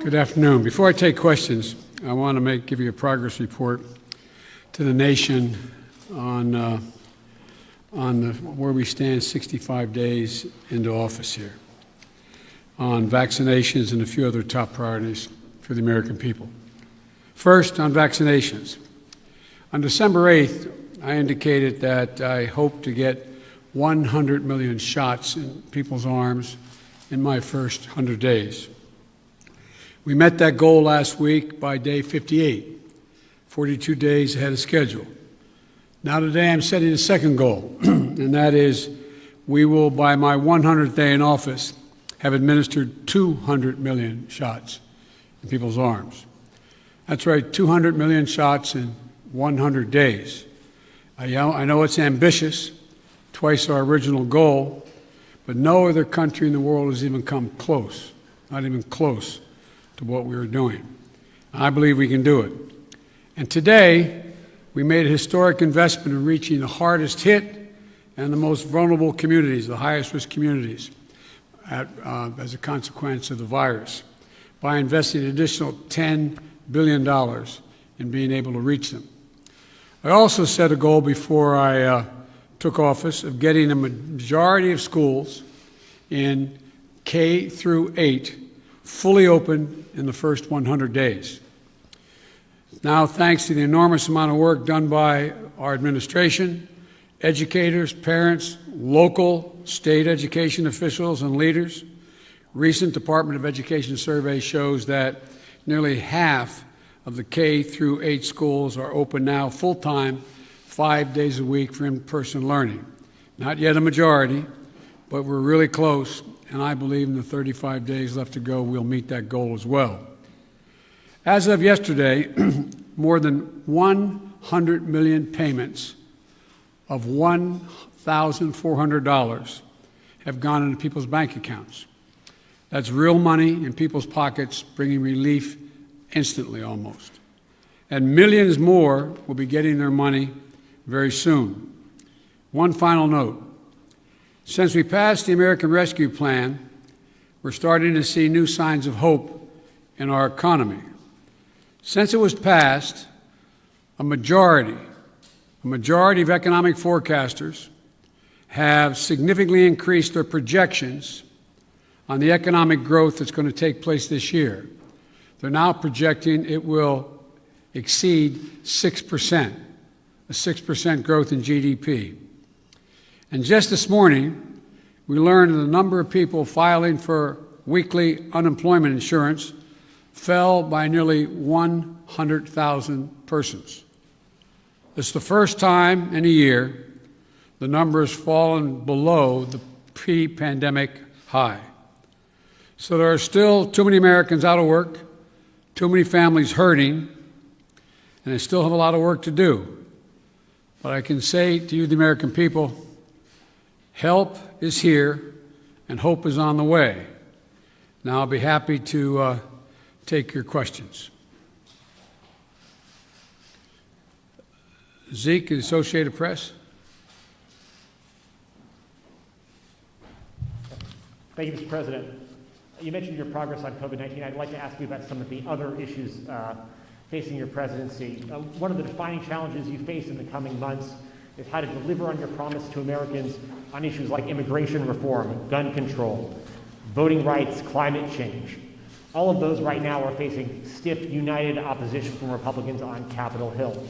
Good afternoon. Before I take questions, I want to give you a progress report to the nation on where we stand 65 days into office here, on vaccinations and a few other top priorities for the American people. First, on vaccinations. On December 8th, I indicated that I hope to get 100 million shots in people's arms in my first 100 days. We met that goal last week by day 58, 42 days ahead of schedule. Now today I'm setting a second goal, and that is we will, by my 100th day in office, have administered 200 million shots in people's arms. That's right, 200 million shots in 100 days. I know it's ambitious, twice our original goal, but no other country in the world has even come close, not even close to what we were doing. I believe we can do it. And today, we made a historic investment in reaching the hardest hit and the most vulnerable communities, the highest risk communities, as a consequence of the virus, by investing an additional $10 billion in being able to reach them. I also set a goal before I took office of getting a majority of schools in K through 8 fully open in the first 100 days. Now, thanks to the enormous amount of work done by our administration, educators, parents, local, state education officials, and leaders, recent Department of Education survey shows that nearly half of the K through 8 schools are open now full-time, 5 days a week for in-person learning. Not yet a majority, but we're really close, and I believe in the 35 days left to go, we'll meet that goal as well. As of yesterday, more than 100 million payments of $1,400 have gone into people's bank accounts. That's real money in people's pockets, bringing relief instantly almost. And millions more will be getting their money very soon. One final note. Since we passed the American Rescue Plan, we're starting to see new signs of hope in our economy. Since it was passed, a majority of economic forecasters have significantly increased their projections on the economic growth that's going to take place this year. They're now projecting it will exceed 6%, a 6% growth in GDP. And just this morning, we learned that the number of people filing for weekly unemployment insurance fell by nearly 100,000 persons. It's the first time in a year the number has fallen below the pre-pandemic high. So there are still too many Americans out of work, too many families hurting, and they still have a lot of work to do. But I can say to you, the American people, help is here and hope is on the way. Now I'll be happy to take your questions. Zeke, the Associated Press. Thank you, Mr. President. You mentioned your progress on COVID-19. I'd like to ask you about some of the other issues facing your presidency. One of the defining challenges you face in the coming months is how to deliver on your promise to Americans on issues like immigration reform, gun control, voting rights, climate change. All of those right now are facing stiff, united opposition from Republicans on Capitol Hill.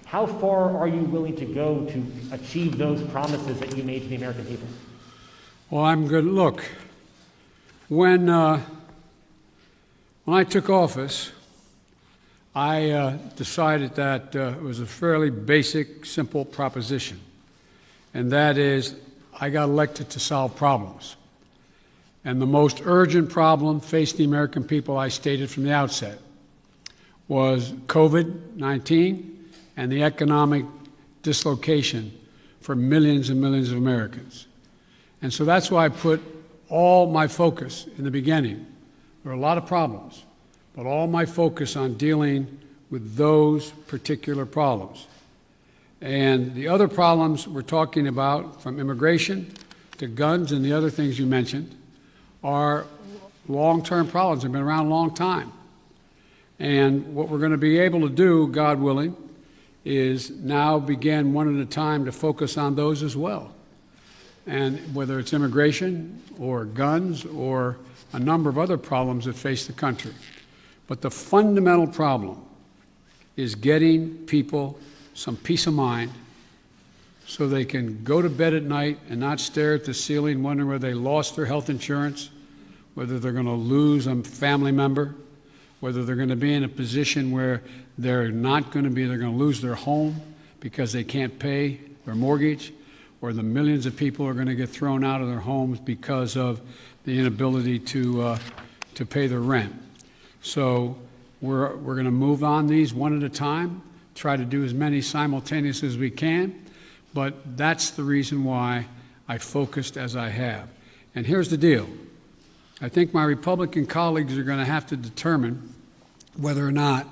How far are you willing to go to achieve those promises that you made to the American people? Well, I'm good. Look, when I took office, I decided that it was a fairly basic, simple proposition, and that is I got elected to solve problems. And the most urgent problem facing the American people, I stated from the outset, was COVID-19 and the economic dislocation for millions and millions of Americans. And so that's why I put all my focus in the beginning. There are a lot of problems, but all my focus on dealing with those particular problems. And the other problems we're talking about, from immigration to guns and the other things you mentioned, are long-term problems. They've been around a long time. And what we're going to be able to do, God willing, is now begin one at a time to focus on those as well. And whether it's immigration or guns or a number of other problems that face the country. But the fundamental problem is getting people some peace of mind so they can go to bed at night and not stare at the ceiling wondering whether they lost their health insurance, whether they're going to lose a family member, whether they're going to be in a position where they're going to lose their home because they can't pay their mortgage, or the millions of people are going to get thrown out of their homes because of the inability to pay their rent. So we're going to move on these one at a time, try to do as many simultaneously as we can, but that's the reason why I focused as I have. And here's the deal. I think my Republican colleagues are going to have to determine whether or not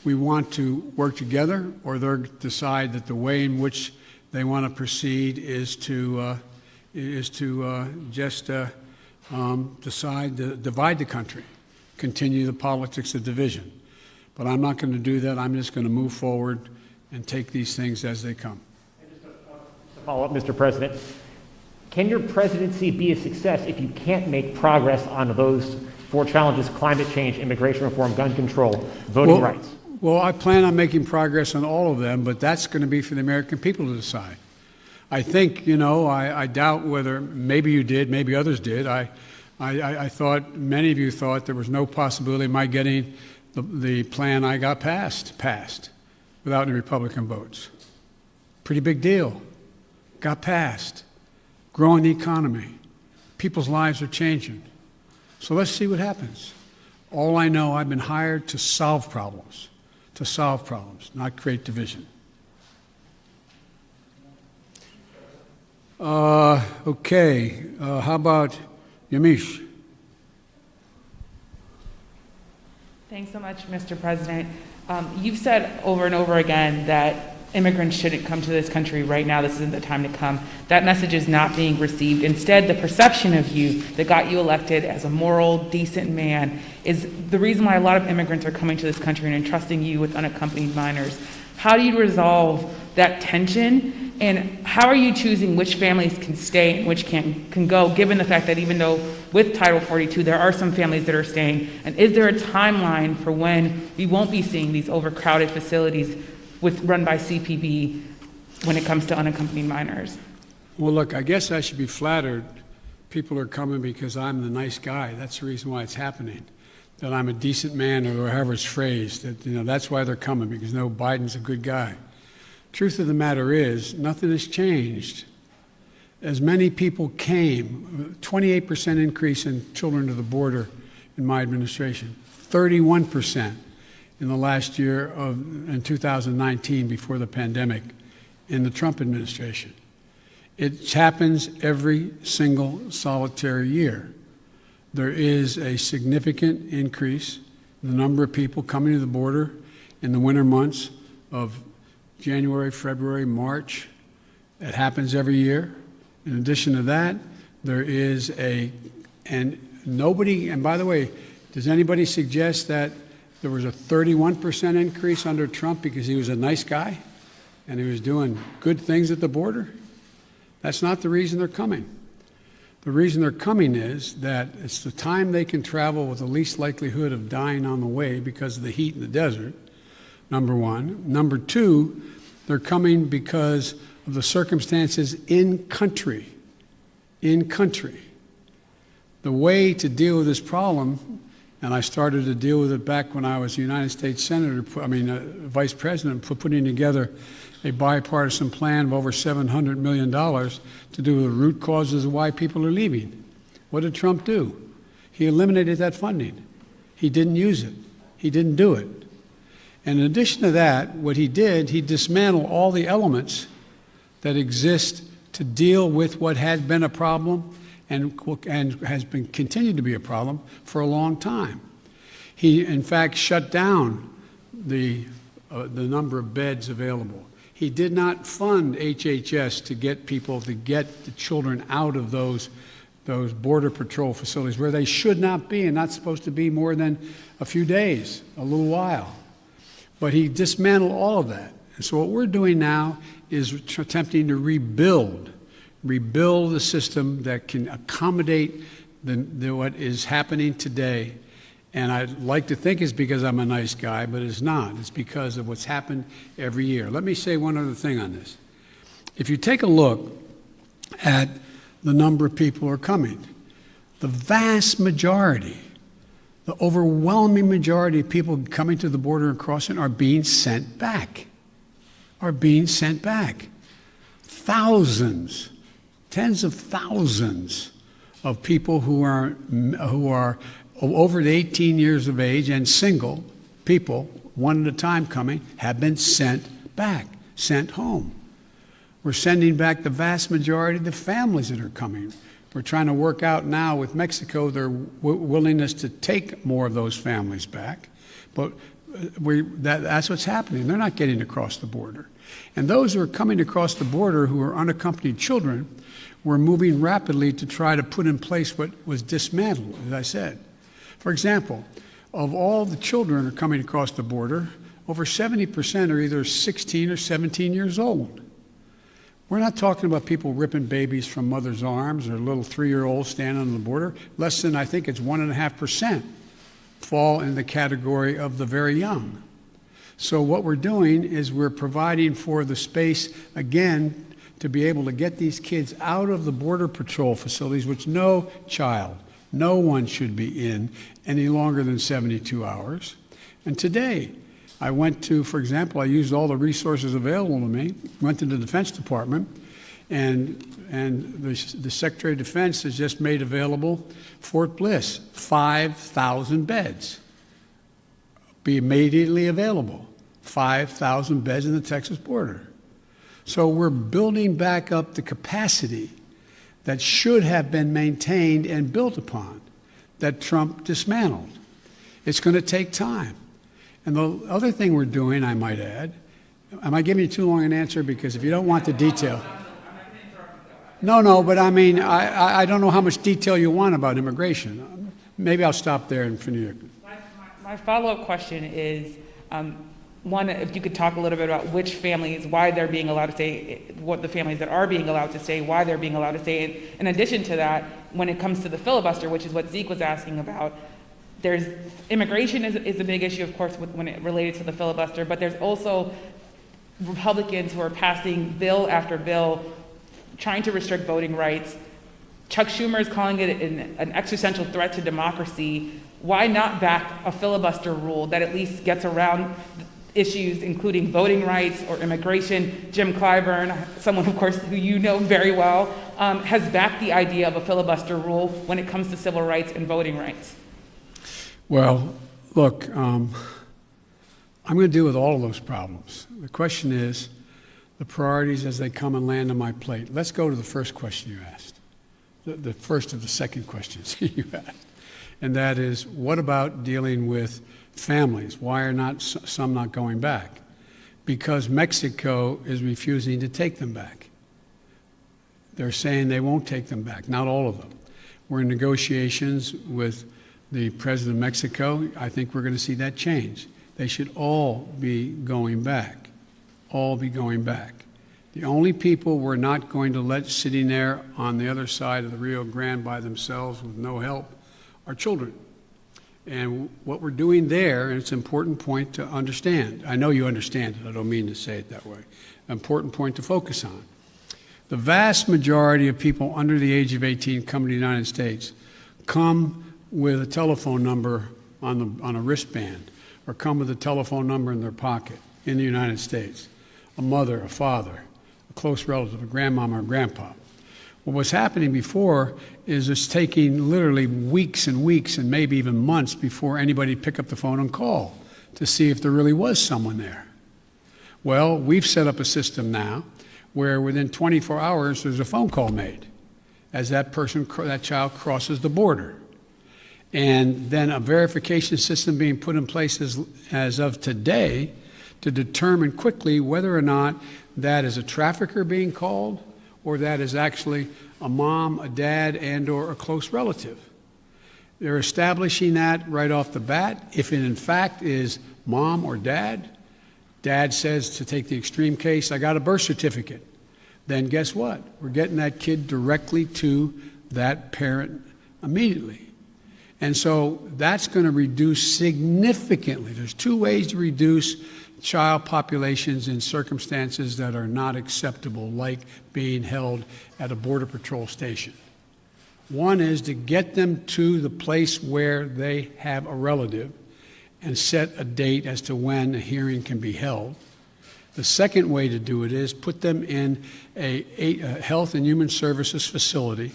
we want to work together, or they'll decide that the way in which they want to proceed is to just decide to divide the country, continue the politics of division. But I'm not going to do that. I'm just going to move forward and take these things as they come. And just to follow up, Mr. President, can your presidency be a success if you can't make progress on those four challenges: climate change, immigration reform, gun control, voting rights? Well, I plan on making progress on all of them, but that's going to be for the American people to decide. I think, I doubt whether, maybe you did, maybe others did. I thought, many of you thought there was no possibility of my getting the plan I got passed without any Republican votes. Pretty big deal. Got passed. Growing the economy. People's lives are changing. So let's see what happens. All I know, I've been hired to solve problems, not create division. Okay, how about Yamiche? Thanks so much, Mr. President. You've said over and over again that immigrants shouldn't come to this country right now. This isn't the time to come. That message is not being received. Instead, the perception of you that got you elected as a moral, decent man is the reason why a lot of immigrants are coming to this country and entrusting you with unaccompanied minors. How do you resolve that tension? And how are you choosing which families can stay and which can go, given the fact that even though with Title 42, there are some families that are staying? And is there a timeline for when we won't be seeing these overcrowded facilities run by CPB when it comes to unaccompanied minors? Well, look, I guess I should be flattered. People are coming because I'm the nice guy. That's the reason why it's happening. That I'm a decent man, or however it's phrased. That's why they're coming, because Biden's a good guy. Truth of the matter is, nothing has changed. As many people came, 28% increase in children to the border in my administration, 31% in the last year in 2019 before the pandemic in the Trump administration. It happens every single solitary year. There is a significant increase in the number of people coming to the border in the winter months of January, February, March. It happens every year. In addition to that, there is and by the way, does anybody suggest that there was a 31% increase under Trump because he was a nice guy and he was doing good things at the border? That's not the reason they're coming. The reason they're coming is that it's the time they can travel with the least likelihood of dying on the way because of the heat in the desert, number one. Number two, they're coming because of the circumstances in country. The way to deal with this problem, and I started to deal with it back when I was a United States Vice President, putting together a bipartisan plan of over $700 million to do with the root causes of why people are leaving. What did Trump do? He eliminated that funding. He didn't use it. He didn't do it. And in addition to that, what he did, he dismantled all the elements that exist to deal with what had been a problem and has been continued to be a problem for a long time. He, in fact, shut down the number of beds available. He did not fund HHS to get the children out of those those Border Patrol facilities where they should not be and not supposed to be more than a few days, a little while. But he dismantled all of that. And so what we're doing now is attempting to rebuild the system that can accommodate what is happening today. And I'd like to think it's because I'm a nice guy, but it's not. It's because of what's happened every year. Let me say one other thing on this. If you take a look at the number of people who are coming, the vast majority, the overwhelming majority of people coming to the border and crossing are being sent back. Thousands, tens of thousands of people who are over 18 years of age and single people, one at a time coming, have been sent back, sent home. We're sending back the vast majority of the families that are coming. We're trying to work out now with Mexico their willingness to take more of those families back. But that's what's happening. They're not getting across the border. And those who are coming across the border who are unaccompanied children, we're moving rapidly to try to put in place what was dismantled, as I said. For example, of all the children who are coming across the border, over 70% are either 16 or 17 years old. We're not talking about people ripping babies from mother's arms or little 3-year-olds standing on the border. Less than, I think it's 1.5% fall in the category of the very young. So what we're doing is we're providing for the space, again, to be able to get these kids out of the Border Patrol facilities, which no one should be in any longer than 72 hours. And today, I went to, for example, I used all the resources available to me, went to the Defense Department, and the Secretary of Defense has just made available Fort Bliss, 5,000 beds. Be immediately available, 5,000 beds in the Texas border. So we're building back up the capacity that should have been maintained and built upon, that Trump dismantled. It's going to take time. And the other thing we're doing, I might add, am I giving you too long an answer? Because if you don't want the detail. No, but I mean, I don't know how much detail you want about immigration. Maybe I'll stop there and finish. My follow-up question is, one, if you could talk a little bit about which families, why they're being allowed to stay, what the families that are being allowed to stay, why they're being allowed to stay. And in addition to that, when it comes to the filibuster, which is what Zeke was asking about, there's immigration is a big issue, of course, when it related to the filibuster, but there's also Republicans who are passing bill after bill trying to restrict voting rights. Chuck Schumer is calling it an existential threat to democracy. Why not back a filibuster rule that at least gets around issues including voting rights or immigration? Jim Clyburn, someone, of course, who you know very well, has backed the idea of a filibuster rule when it comes to civil rights and voting rights. Well, look, I'm going to deal with all of those problems. The question is the priorities as they come and land on my plate. Let's go to the first question you asked, the first of the second questions you asked, and that is, what about dealing with families? Why are not some not going back? Because Mexico is refusing to take them back. They're saying they won't take them back, not all of them. We're in negotiations with the president of Mexico. I think we're going to see that change. They should all be going back, all be going back. The only people we're not going to let sitting there on the other side of the Rio Grande by themselves with no help are children. And what we're doing there, and it's an important point to understand. I know you understand it. I don't mean to say it that way. An important point to focus on. The vast majority of people under the age of 18 come to the United States come with a telephone number on a wristband, or come with a telephone number in their pocket in the United States. A mother, a father, a close relative, a grandmama or grandpa. What was happening before is it's taking literally weeks and weeks and maybe even months before anybody pick up the phone and call to see if there really was someone there. Well, we've set up a system now where within 24 hours there's a phone call made as that child crosses the border. And then a verification system being put in place as of today to determine quickly whether or not that is a trafficker being called or that is actually a mom, a dad, and/or a close relative. They're establishing that right off the bat. If it in fact is mom or dad, dad says, to take the extreme case, I got a birth certificate. Then guess what? We're getting that kid directly to that parent immediately. And so that's going to reduce significantly. There's two ways to reduce child populations in circumstances that are not acceptable, like being held at a Border Patrol station. One is to get them to the place where they have a relative and set a date as to when a hearing can be held. The second way to do it is put them in a Health and Human Services facility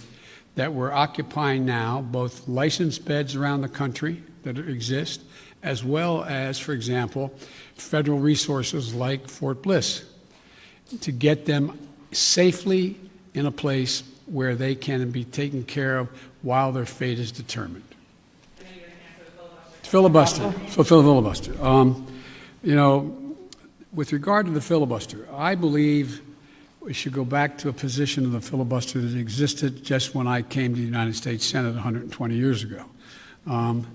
that we're occupying now, both licensed beds around the country that exist, as well as, for example, federal resources like Fort Bliss, to get them safely in a place where they can be taken care of while their fate is determined. Filibuster. So filibuster. With regard to the filibuster, I believe we should go back to a position of the filibuster that existed just when I came to the United States Senate 120 years ago. And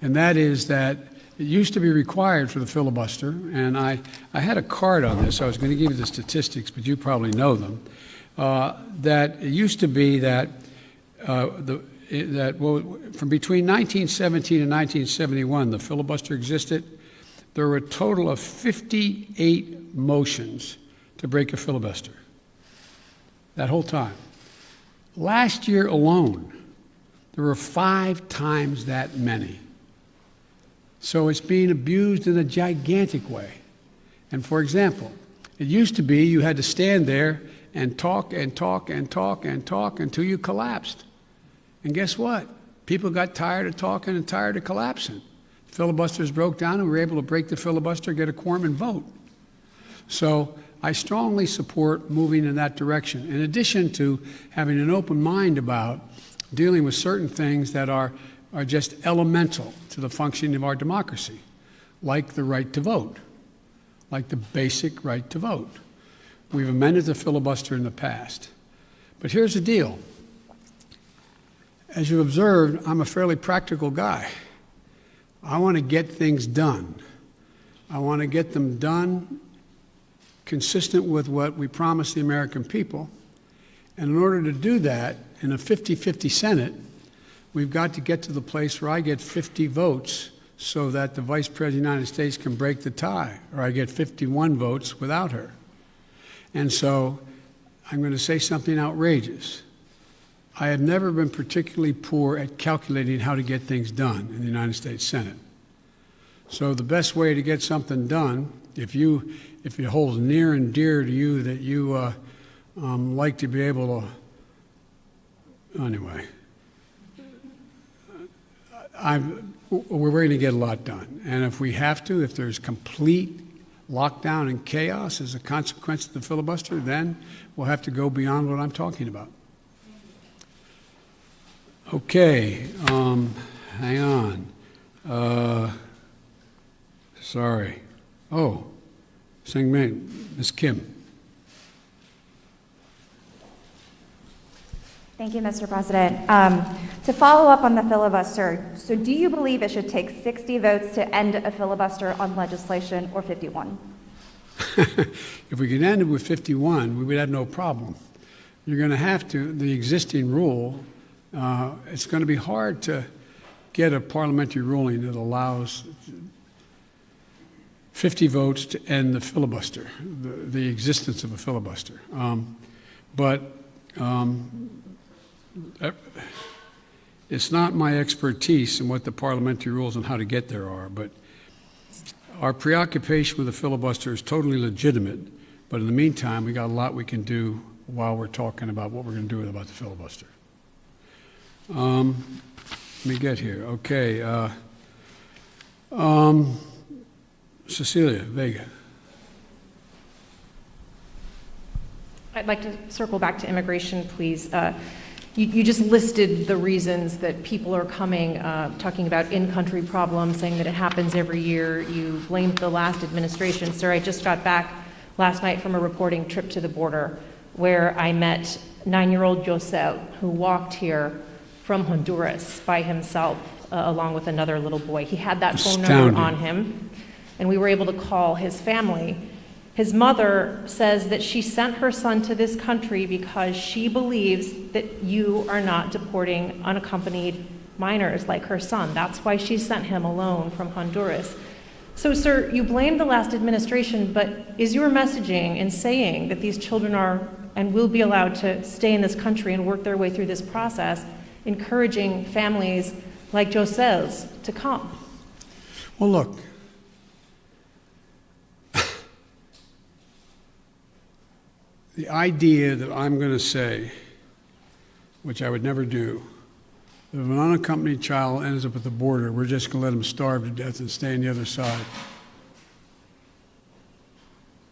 that is that it used to be required for the filibuster, and I had a card on this. I was going to give you the statistics, but you probably know them. That it used to be that from between 1917 and 1971, the filibuster existed. There were a total of 58 motions to break a filibuster that whole time. Last year alone, there were 5 times that many. So it's being abused in a gigantic way. And for example, it used to be you had to stand there and talk and talk and talk and talk until you collapsed. And guess what? People got tired of talking and tired of collapsing. Filibusters broke down and we were able to break the filibuster, get a quorum, and vote. So I strongly support moving in that direction, in addition to having an open mind about dealing with certain things that are just elemental to the functioning of our democracy, like the right to vote, like the basic right to vote. We've amended the filibuster in the past. But here's the deal. As you observed, I'm a fairly practical guy. I want to get things done. I want to get them done consistent with what we promised the American people. And in order to do that, in a 50-50 Senate, we've got to get to the place where I get 50 votes so that the Vice President of the United States can break the tie, or I get 51 votes without her. And so I'm going to say something outrageous. I have never been particularly poor at calculating how to get things done in the United States Senate. So the best way to get something done, if it holds near and dear to you that you like to be able to, anyway, we're going to get a lot done. And if we have to, if there's complete lockdown and chaos as a consequence of the filibuster, then we'll have to go beyond what I'm talking about. Okay, hang on. Sorry. Oh, Ms. Kim. Thank you, Mr. President. To follow up on the filibuster, so do you believe it should take 60 votes to end a filibuster on legislation, or 51? If we could end it with 51, we would have no problem. You're going to have to, the existing rule, it's going to be hard to get a parliamentary ruling that allows 50 votes to end the filibuster, the existence of a filibuster. It's not my expertise in what the parliamentary rules and how to get there are, but our preoccupation with the filibuster is totally legitimate. But in the meantime, we got a lot we can do while we're talking about what we're going to do about the filibuster. Let me get here. Okay. Cecilia Vega. I'd like to circle back to immigration, please. You just listed the reasons that people are coming, talking about in-country problems, saying that it happens every year. You blamed the last administration. Sir, I just got back last night from a reporting trip to the border. where I met 9-year-old Josel, who walked here from Honduras by himself, along with another little boy. He had that phone number Astounding. on him, and we were able to call his family. His mother says that she sent her son to this country because she believes that you are not deporting unaccompanied minors like her son. That's why she sent him alone from Honduras. So, sir, you blame the last administration, but is your messaging in saying that these children are and will be allowed to stay in this country and work their way through this process, encouraging families like Josel's to come? Well, look, the idea that I'm going to say, which I would never do, that if an unaccompanied child ends up at the border, we're just going to let him starve to death and stay on the other side.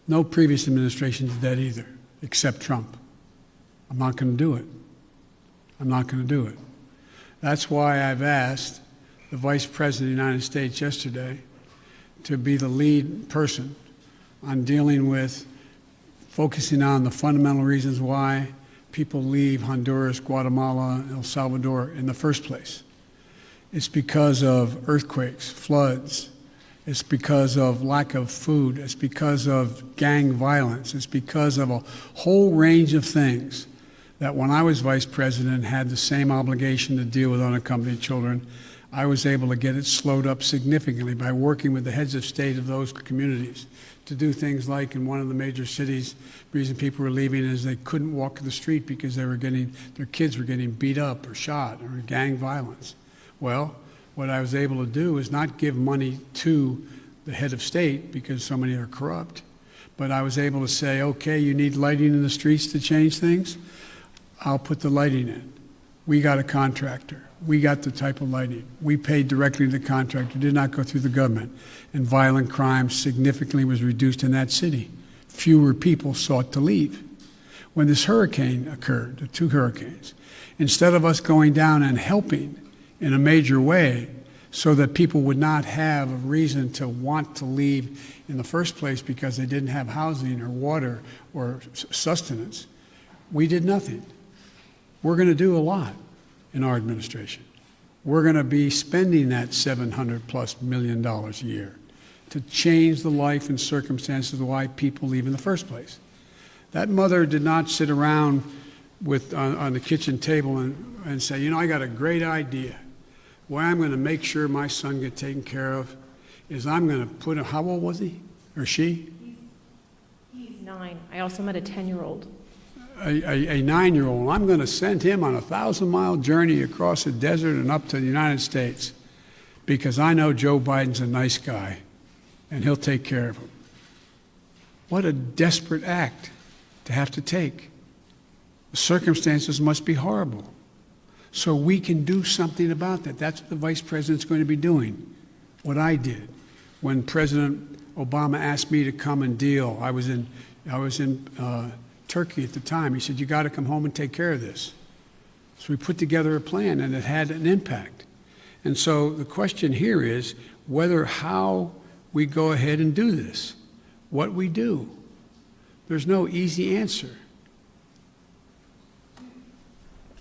No previous administration did that either, except Trump. I'm not going to do it. I'm not going to do it. That's why I've asked the Vice President of the United States yesterday to be the lead person on dealing with focusing on the fundamental reasons why people leave Honduras, Guatemala, El Salvador in the first place. It's because of earthquakes, floods. It's because of lack of food. It's because of gang violence. It's because of a whole range of things that when I was vice president and had the same obligation to deal with unaccompanied children, I was able to get it slowed up significantly by working with the heads of state of those communities to do things like in one of the major cities, the reason people were leaving is they couldn't walk the street because their kids were getting beat up or shot or gang violence. Well, what I was able to do is not give money to the head of state because so many are corrupt, but I was able to say, okay, you need lighting in the streets to change things? I'll put the lighting in. We got a contractor. We got the type of lighting. We paid directly to the contractor, did not go through the government. And violent crime significantly was reduced in that city. Fewer people sought to leave. When this hurricane occurred, the 2 hurricanes, instead of us going down and helping in a major way so that people would not have a reason to want to leave in the first place because they didn't have housing or water or sustenance, we did nothing. We're going to do a lot in our administration. We're going to be spending that $700+ million a year to change the life and circumstances of why people leave in the first place. That mother did not sit around on the kitchen table and say, you know, I got a great idea. Way I'm going to make sure my son gets taken care of is I'm going to put him, how old was he or she? He's 9. I also met a 10-year-old. A 9-year-old. I'm going to send him on a 1,000-mile journey across the desert and up to the United States because I know Joe Biden's a nice guy and he'll take care of him. What a desperate act to have to take. The circumstances must be horrible. So we can do something about that. That's what the vice president's going to be doing. What I did when President Obama asked me to come and deal. I was in Turkey at the time. He said, you got to come home and take care of this. So we put together a plan and it had an impact. And so the question here is how we go ahead and do this, what we do. There's no easy answer.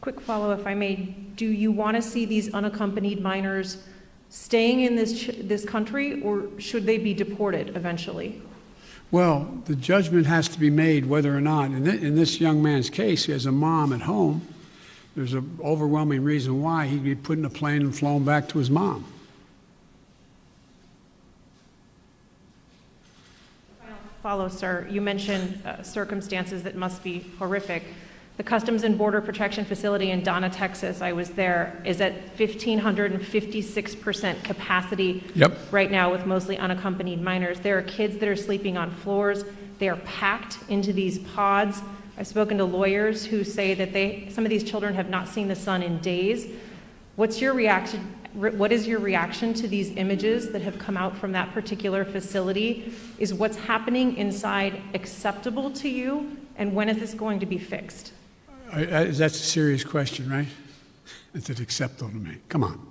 Quick follow, if I may. Do you want to see these unaccompanied minors staying in this country, or should they be deported eventually? Well, the judgment has to be made whether or not, in this young man's case, he has a mom at home. There's an overwhelming reason why he'd be put in a plane and flown back to his mom. Follow, sir. You mentioned circumstances that must be horrific. The Customs and Border Protection Facility in Donna, Texas, I was there, is at 1,556% capacity right now with mostly unaccompanied minors. There are kids that are sleeping on floors. They are packed into these pods. I've spoken to lawyers who say that some of these children have not seen the sun in days. What's your reaction? What is your reaction to these images that have come out from that particular facility? Is what's happening inside acceptable to you? And when is this going to be fixed? That's a serious question, right? Is it acceptable to me? Come on.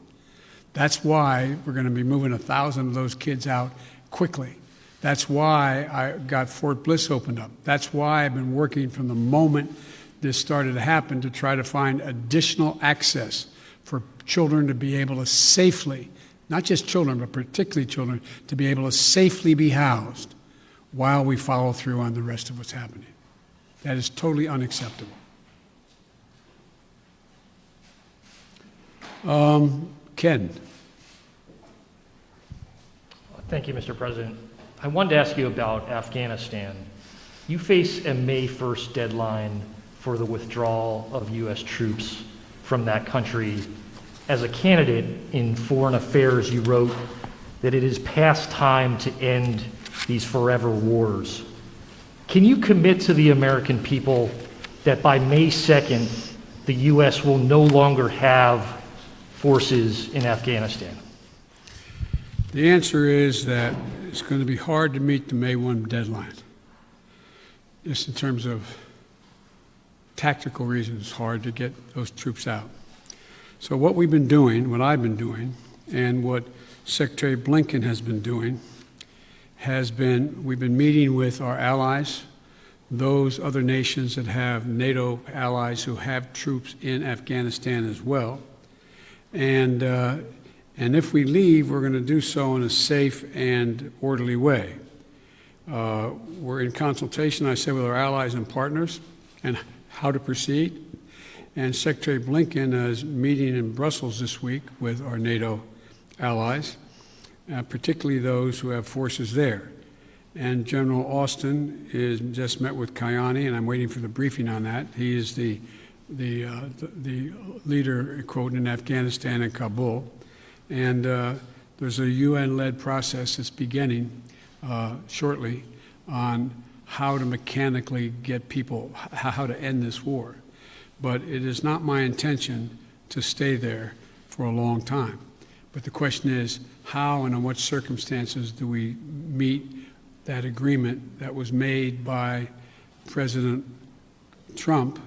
That's why we're going to be moving 1,000 of those kids out quickly. That's why I got Fort Bliss opened up. That's why I've been working from the moment this started to happen to try to find additional access for children to be able to safely, not just children, but particularly children, to be able to safely be housed while we follow through on the rest of what's happening. That is totally unacceptable. Ken. Thank you, Mr. President. I wanted to ask you about Afghanistan. You face a May 1st deadline for the withdrawal of U.S. troops from that country. As a candidate in foreign affairs, you wrote that it is past time to end these forever wars. Can you commit to the American people that by May 2nd, the U.S. will no longer have forces in Afghanistan? The answer is that it's going to be hard to meet the May 1 deadline. Just in terms of tactical reasons, it's hard to get those troops out. So what we've been doing, what I've been doing, and what Secretary Blinken has been doing, we've been meeting with our allies, those other nations that have NATO allies who have troops in Afghanistan as well. And if we leave, we're going to do so in a safe and orderly way. We're in consultation, I say, with our allies and partners and how to proceed. And Secretary Blinken is meeting in Brussels this week with our NATO allies, particularly those who have forces there. And General Austin is just met with Kayani, and I'm waiting for the briefing on that. He is the leader, quote, in Afghanistan and Kabul. And there's a UN-led process that's beginning shortly on how to mechanically get people, how to end this war. But it is not my intention to stay there for a long time. But the question is, how and in what circumstances do we meet that agreement that was made by President Trump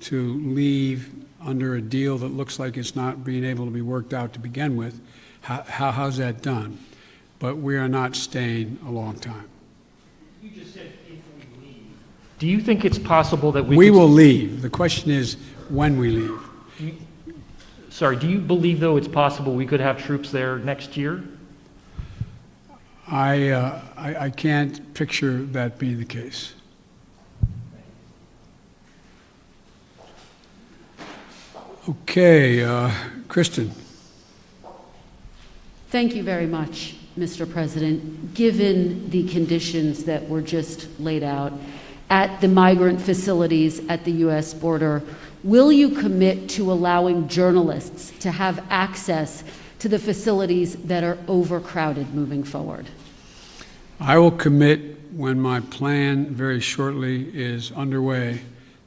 to leave under a deal that looks like it's not being able to be worked out to begin with? How's that done? But we are not staying a long time. You just said if we leave. Do you think it's possible that We will leave. The question is when we leave. Do you believe, though, it's possible we could have troops there next year? I can't picture that being the case. Okay, Kristen. Thank you very much, Mr. President. Given the conditions that were just laid out at the migrant facilities at the U.S. border, will you commit to allowing journalists to have access to the facilities that are overcrowded moving forward? I will commit when my plan very shortly is underway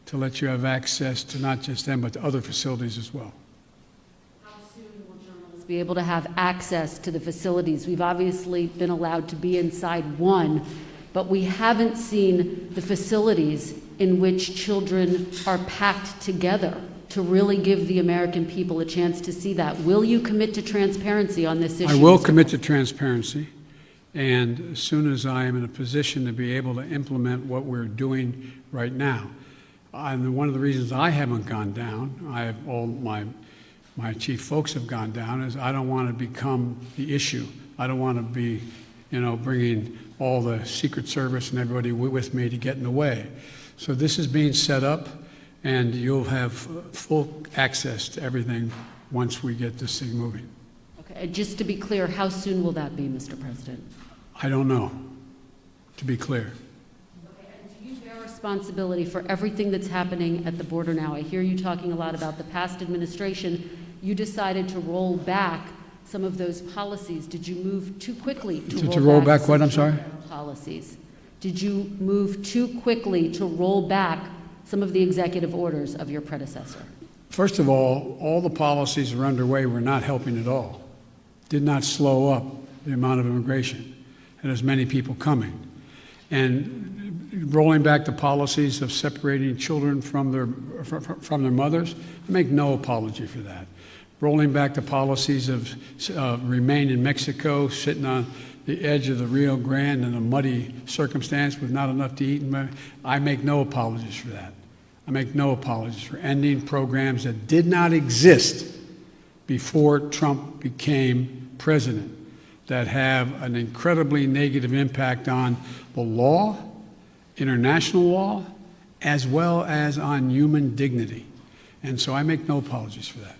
to let you have access to not just them, but to other facilities as well. How soon will journalists be able to have access to the facilities? We've obviously been allowed to be inside one, but we haven't seen the facilities in which children are packed together to really give the American people a chance to see that. Will you commit to transparency on this issue? I will commit to transparency, and as soon as I am in a position to be able to implement what we're doing right now. And one of the reasons I haven't gone down, all my chief folks have gone down, is I don't want to become the issue. I don't want to be, bringing all the Secret Service and everybody with me to get in the way. So this is being set up, and you'll have full access to everything once we get this thing moving. Okay, just to be clear, how soon will that be, Mr. President? I don't know, to be clear. Okay, and do you bear responsibility for everything that's happening at the border now? I hear you talking a lot about the past administration. You decided to roll back some of those policies. Did you move too quickly to roll back what? I'm sorry? Policies. Did you move too quickly to roll back some of the executive orders of your predecessor? First of all the policies that are underway were not helping at all. Did not slow up the amount of immigration, and there's many people coming. And rolling back the policies of separating children from their mothers, I make no apology for that. Rolling back the policies of remain in Mexico, sitting on, the edge of the Rio Grande in a muddy circumstance with not enough to eat. I make no apologies for that. I make no apologies for ending programs that did not exist before Trump became president, that have an incredibly negative impact on the law, international law, as well as on human dignity. And so I make no apologies for that.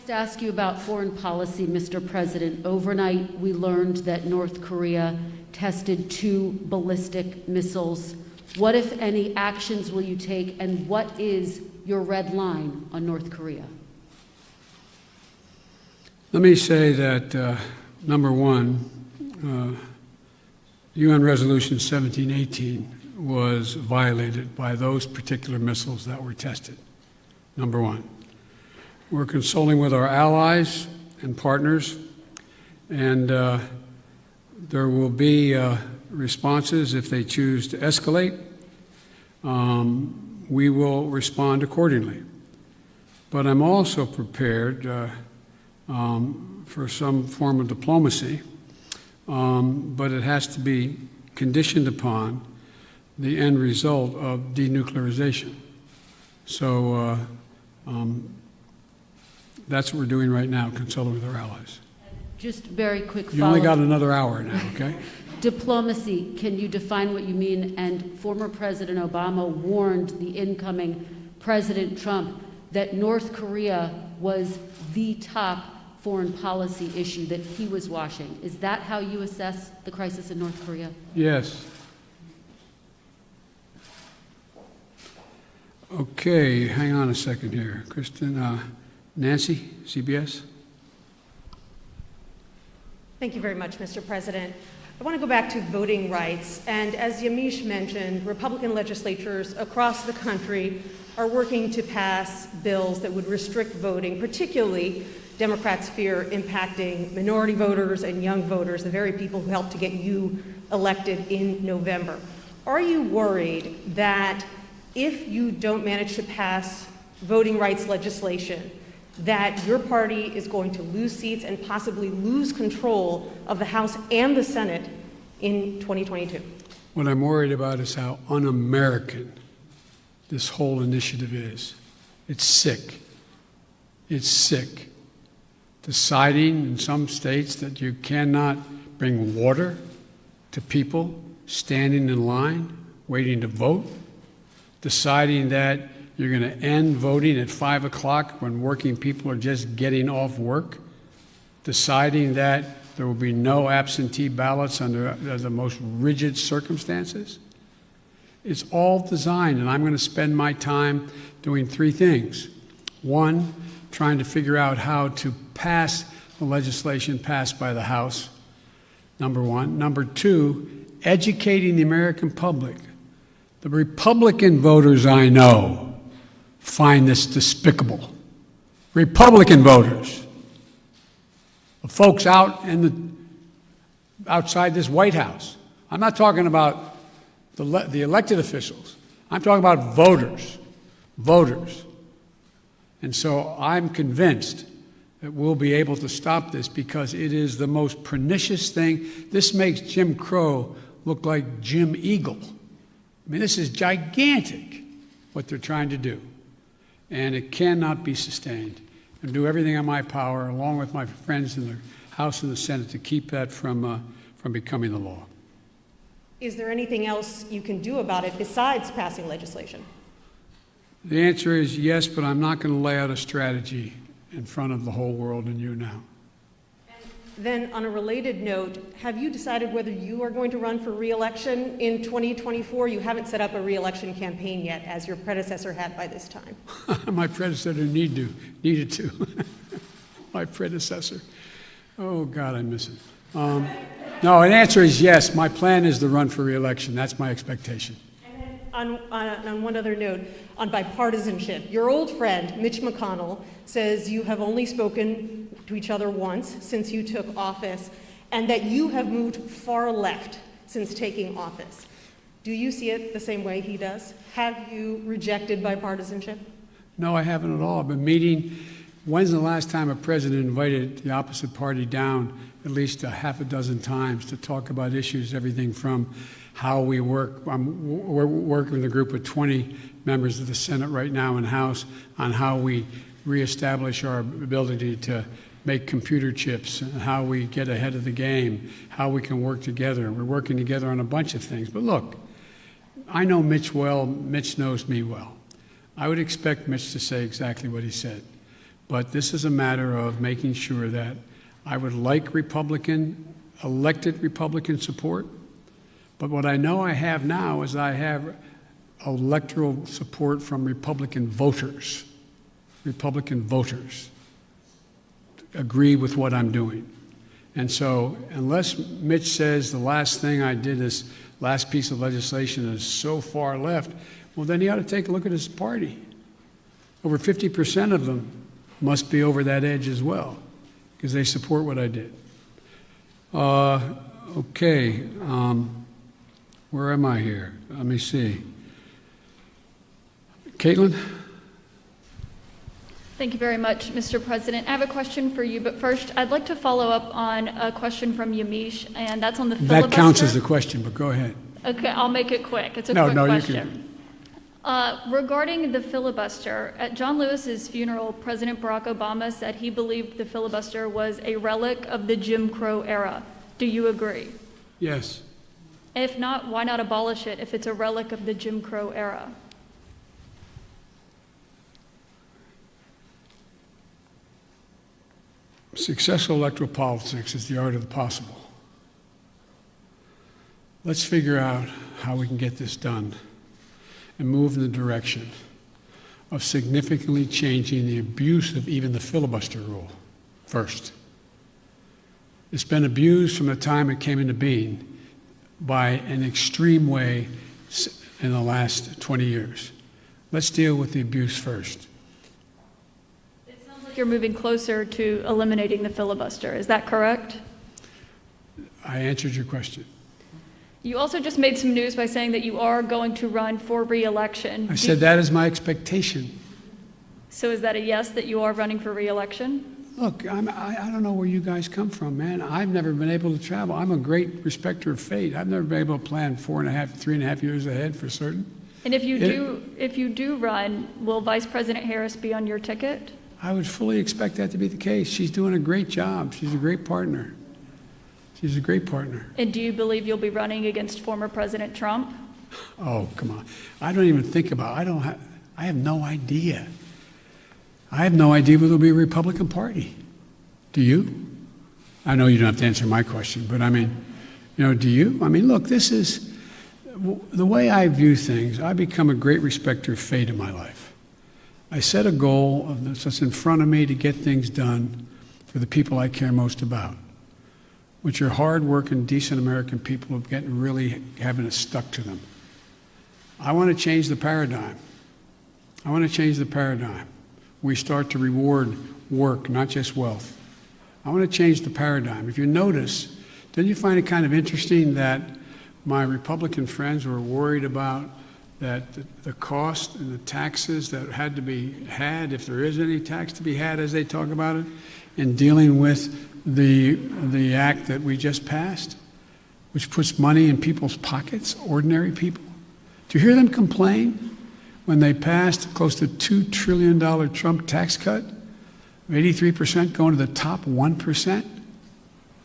To ask you about foreign policy, Mr. President. Overnight, we learned that North Korea tested 2 ballistic missiles. What, if any, actions will you take, and what is your red line on North Korea? Let me say that, number one, UN Resolution 1718 was violated by those particular missiles that were tested, number one. We're consulting with our allies and partners, and there will be responses if they choose to escalate. We will respond accordingly. But I'm also prepared for some form of diplomacy, but it has to be conditioned upon the end result of denuclearization. So that's what we're doing right now, consulting with our allies. Just very quick follow-up. You only got another hour now, okay? Diplomacy, can you define what you mean? And former President Obama warned the incoming President Trump that North Korea was the top foreign policy issue that he was watching. Is that how you assess the crisis in North Korea? Yes. Okay, hang on a second here. Kristen, Nancy, CBS. Thank you very much, Mr. President. I want to go back to voting rights. And as Yamiche mentioned, Republican legislatures across the country are working to pass bills that would restrict voting, particularly Democrats fear impacting minority voters and young voters, the very people who helped to get you elected in November. Are you worried that if you don't manage to pass voting rights legislation, that your party is going to lose seats and possibly lose control of the House and the Senate in 2022? What I'm worried about is how un-American this whole initiative is. It's sick. It's sick. Deciding in some states that you cannot bring water to people standing in line, waiting to vote. Deciding that you're going to end voting at 5 o'clock when working people are just getting off work. Deciding that there will be no absentee ballots under the most rigid circumstances. It's all designed, and I'm going to spend my time doing 3 things. 1, trying to figure out how to pass the legislation passed by the House, number 1. Number 2, educating the American public. The Republican voters I know find this despicable. Republican voters, the folks out outside this White House. I'm not talking about the elected officials. I'm talking about voters. And so I'm convinced that we'll be able to stop this because it is the most pernicious thing. This makes Jim Crow look like Jim Eagle. I mean, this is gigantic, what they're trying to do. And it cannot be sustained. And do everything in my power, along with my friends in the House and the Senate, to keep that from becoming the law. Is there anything else you can do about it besides passing legislation? The answer is yes, but I'm not going to lay out a strategy in front of the whole world and you now. Then, on a related note, have you decided whether you are going to run for re-election in 2024? You haven't set up a re-election campaign yet, as your predecessor had by this time. My predecessor needed to. My predecessor. Oh, God, I miss him. No, the answer is yes. My plan is to run for re-election. That's my expectation. On one other note, on bipartisanship, your old friend, Mitch McConnell, says you have only spoken to each other once since you took office, and that you have moved far left since taking office. Do you see it the same way he does? Have you rejected bipartisanship? No, I haven't at all. I've been meeting When's the last time a president invited the opposite party down at least a half a dozen times to talk about issues, everything from how we work? We're working with a group of 20 members of the Senate right now and House on how we reestablish our ability to make computer chips, and how we get ahead of the game, how we can work together. We're working together on a bunch of things. But look, I know Mitch well. Mitch knows me well. I would expect Mitch to say exactly what he said. But this is a matter of making sure that I would like elected Republican support. But what I know I have now is I have electoral support from Republican voters. Republican voters agree with what I'm doing. And so unless Mitch says the last thing I did, this last piece of legislation, is so far left, well, then he ought to take a look at his party. Over 50% of them must be over that edge as well, because they support what I did. Okay, where am I here? Let me see. Caitlin? Thank you very much, Mr. President. I have a question for you, but first, I'd like to follow up on a question from Yamiche, and that's on the filibuster. That counts as a question, but go ahead. Okay, I'll make it quick. It's a quick question. Regarding the filibuster, at John Lewis's funeral, President Barack Obama said he believed the filibuster was a relic of the Jim Crow era. Do you agree? Yes. If not, why not abolish it if it's a relic of the Jim Crow era? Successful electoral politics is the art of the possible. Let's figure out how we can get this done and move in the direction of significantly changing the abuse of even the filibuster rule first. It's been abused from the time it came into being by an extreme way in the last 20 years. Let's deal with the abuse first. You're moving closer to eliminating the filibuster. Is that correct? I answered your question. You also just made some news by saying that you are going to run for re-election. I said that is my expectation. So is that a yes, that you are running for re-election? Look, I don't know where you guys come from, man. I've never been able to travel. I'm a great respecter of fate. I've never been able to plan 3.5 years ahead for certain. And if you do run, will Vice President Harris be on your ticket? I would fully expect that to be the case. She's doing a great job. She's a great partner. She's a great partner. And do you believe you'll be running against former President Trump? Oh, come on. I don't even think about it. I have no idea. I have no idea whether there'll be a Republican Party. Do you? I know you don't have to answer my question, but I mean, do you? I mean, look, this is the way I view things. I become a great respecter of fate in my life. I set a goal that's in front of me to get things done for the people I care most about, which are hard-working, decent American people who are really having it stuck to them. I want to change the paradigm. I want to change the paradigm. We start to reward work, not just wealth. I want to change the paradigm. If you notice, didn't you find it kind of interesting that my Republican friends were worried about that the cost and the taxes that had to be had, if there is any tax to be had as they talk about it, in dealing with the act that we just passed, which puts money in people's pockets, ordinary people? Do you hear them complain when they passed close to $2 trillion Trump tax cut, 83% going to the top 1%?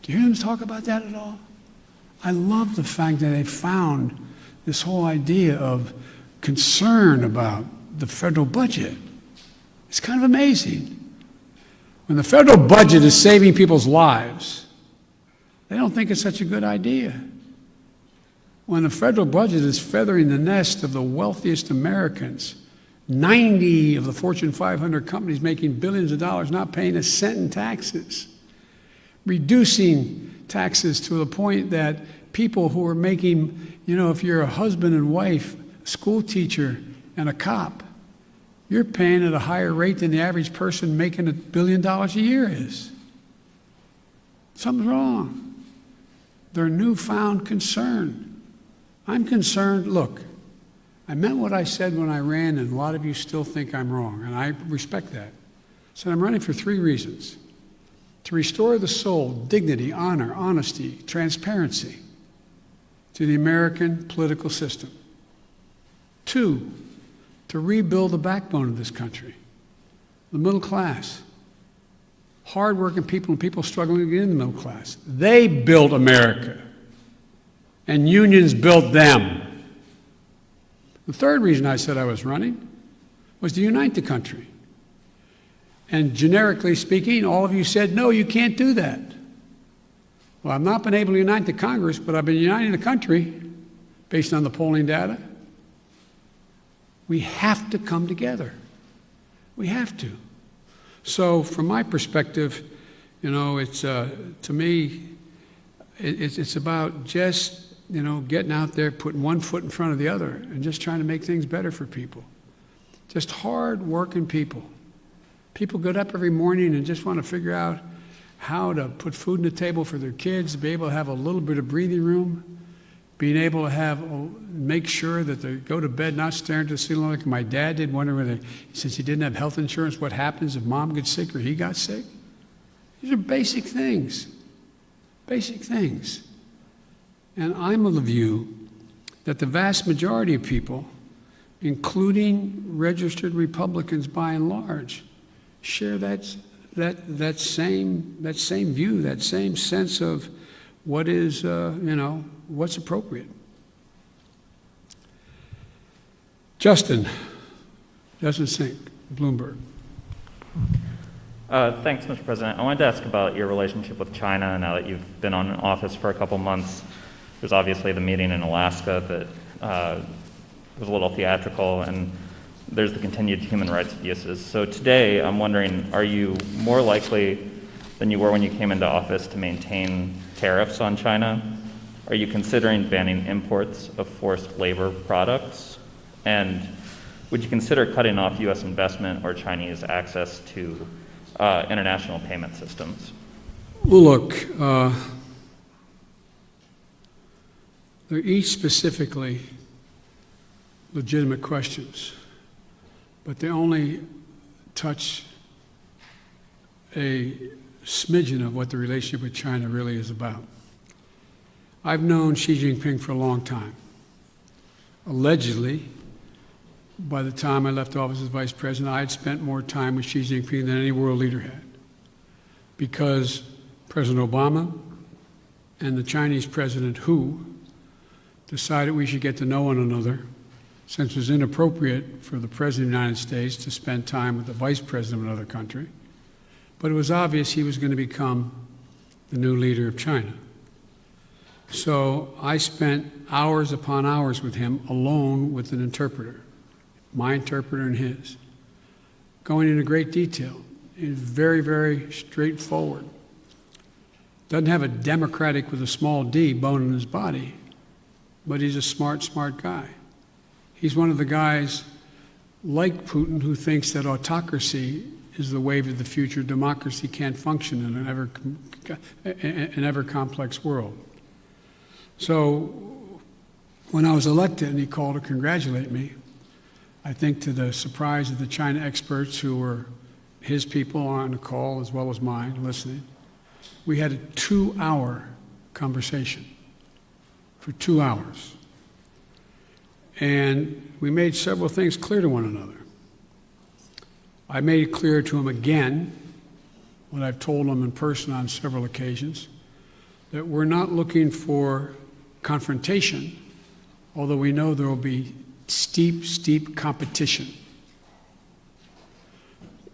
Do you hear them talk about that at all? I love the fact that they found this whole idea of concern about the federal budget. It's kind of amazing. When the federal budget is saving people's lives, they don't think it's such a good idea. When the federal budget is feathering the nest of the wealthiest Americans, 90 of the Fortune 500 companies making billions of dollars, not paying a cent in taxes, reducing taxes to the point that people who are making, if you're a husband and wife, a school teacher, and a cop, you're paying at a higher rate than the average person making $1 billion a year is. Something's wrong. Their newfound concern. I'm concerned. Look, I meant what I said when I ran, and a lot of you still think I'm wrong, and I respect that. said, I'm running for 3 reasons. To restore the soul, dignity, honor, honesty, transparency to the American political system. 2, to rebuild the backbone of this country, the middle class, hardworking people and people struggling to get in the middle class. They built America, and unions built them. The 3rd reason I said I was running was to unite the country. And generically speaking, all of you said, no, you can't do that. Well, I've not been able to unite the Congress, but I've been uniting the country based on the polling data. We have to come together. We have to. So from my perspective, you know, it's, to me, it's about just, you know, getting out there, putting one foot in front of the other, and just trying to make things better for people. Just hard-working people. People get up every morning and just want to figure out how to put food on the table for their kids, be able to have a little bit of breathing room, being able to have, make sure that they go to bed not staring at the ceiling like my dad did, wondering whether, since he didn't have health insurance, what happens if mom gets sick or he got sick. These are basic things. Basic things. And I'm of the view that the vast majority of people, including registered Republicans by and large, share that same view, that same sense of what is, you know, what's appropriate. Justin Sink, Bloomberg. Thanks, Mr. President. I wanted to ask about your relationship with China now that you've been in office for a couple months. There's obviously the meeting in Alaska that was a little theatrical, and there's the continued human rights abuses. So today, I'm wondering, are you more likely than you were when you came into office to maintain tariffs on China? Are you considering banning imports of forced labor products? And would you consider cutting off U.S. investment or Chinese access to international payment systems? Well, look, they're each specifically legitimate questions, but they only touch a smidgen of what the relationship with China really is about. I've known Xi Jinping for a long time. Allegedly, by the time I left office as vice president, I had spent more time with Xi Jinping than any world leader had, because President Obama and the Chinese President Hu decided we should get to know one another, since it was inappropriate for the President of the United States to spend time with the Vice President of another country. But it was obvious he was going to become the new leader of China. So I spent hours upon hours with him alone with an interpreter, my interpreter and his, going into great detail. He's very, very straightforward. Doesn't have a democratic with a small d bone in his body, but he's a smart guy. He's one of the guys like Putin who thinks that autocracy is the wave of the future. Democracy can't function in an ever complex world. So when I was elected and he called to congratulate me, I think to the surprise of the China experts who were his people on the call as well as mine listening, we had a 2-hour conversation for 2 hours. And we made several things clear to one another. I made it clear to him again, what I've told him in person on several occasions, that we're not looking for confrontation, although we know there will be steep competition.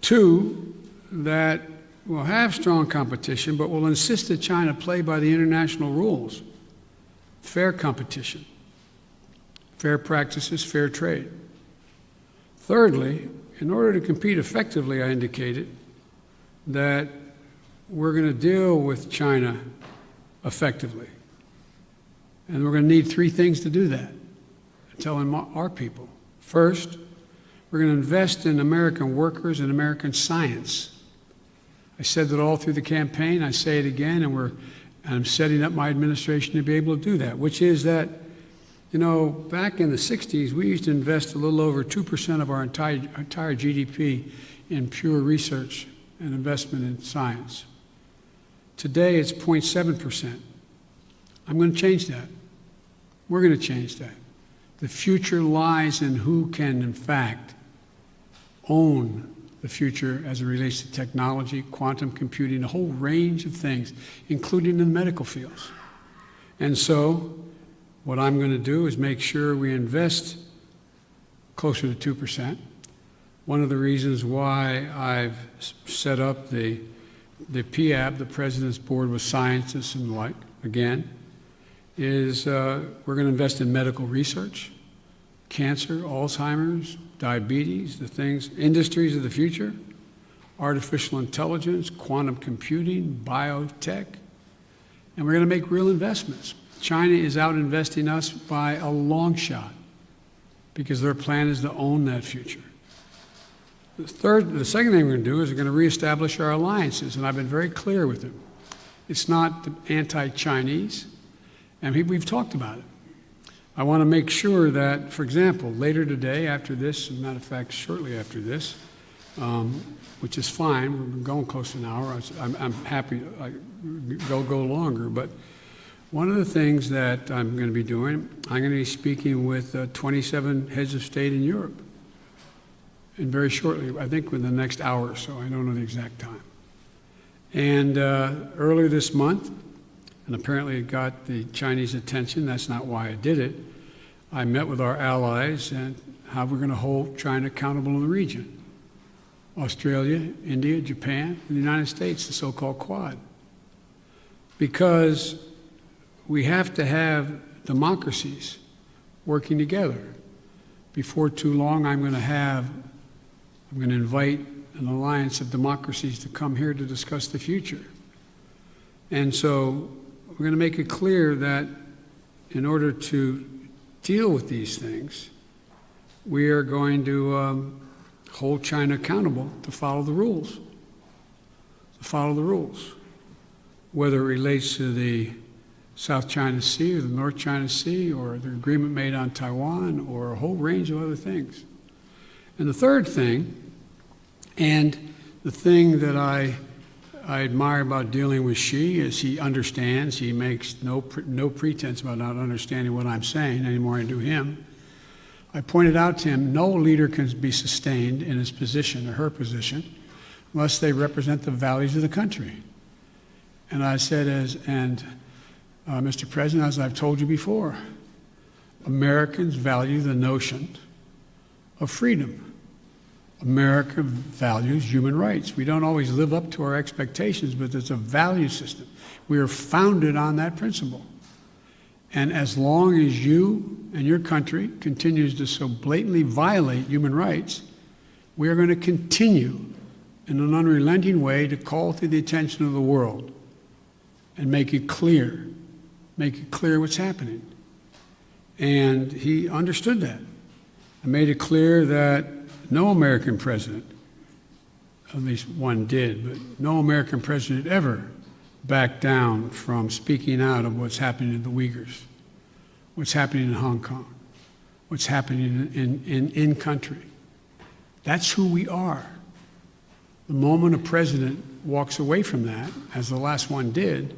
2, that we'll have strong competition, but we'll insist that China play by the international rules. Fair competition. Fair practices, fair trade. Thirdly, in order to compete effectively, I indicated that we're going to deal with China effectively. And we're going to need 3 things to do that, telling our people. First, we're going to invest in American workers and American science. I said that all through the campaign. I say it again, and I'm setting up my administration to be able to do that, which is that, you know, back in the 60s, we used to invest a little over 2% of our entire GDP in pure research and investment in science. Today, it's 0.7%. I'm going to change that. We're going to change that. The future lies in who can, in fact, own the future as it relates to technology, quantum computing, a whole range of things, including in the medical fields. And so, what I'm going to do is make sure we invest closer to 2%. One of the reasons why I've set up the PAB, the President's Board with Scientists and the like, again, is we're going to invest in medical research, cancer, Alzheimer's, diabetes, the things, industries of the future, artificial intelligence, quantum computing, biotech, and we're going to make real investments. China is out investing us by a long shot because their plan is to own that future. The second thing we're going to do is we're going to reestablish our alliances, and I've been very clear with them. It's not anti-Chinese, and we've talked about it. I want to make sure that, for example, later today, after this, as a matter of fact, shortly after this, which is fine, we've been going close to an hour. I'm happy to go longer, but one of the things that I'm going to be doing, I'm going to be speaking with 27 heads of state in Europe. And very shortly, I think within the next hour or so, I don't know the exact time. And earlier this month, and apparently it got the Chinese attention, that's not why I did it, I met with our allies and how we're going to hold China accountable in the region. Australia, India, Japan, and the United States, the so-called Quad. Because we have to have democracies working together. Before too long, I'm going to invite an alliance of democracies to come here to discuss the future. And so we're going to make it clear that in order to deal with these things, we are going to hold China accountable to follow the rules. To follow the rules. Whether it relates to the South China Sea or the North China Sea or the agreement made on Taiwan or a whole range of other things. And the third thing, and the thing that I admire about dealing with Xi is he understands, he makes no pretense about not understanding what I'm saying any more than I do him. I pointed out to him, no leader can be sustained in his position or her position unless they represent the values of the country. And I said, Mr. President, as I've told you before, Americans value the notion of freedom. America values human rights. We don't always live up to our expectations, but there's a value system. We are founded on that principle. And as long as you and your country continues to so blatantly violate human rights, we are going to continue in an unrelenting way to call to the attention of the world and make it clear what's happening. And he understood that. I made it clear that no American president, at least one did, but no American president ever backed down from speaking out of what's happening in the Uyghurs, what's happening in Hong Kong, what's happening in country. That's who we are. The moment a president walks away from that, as the last one did,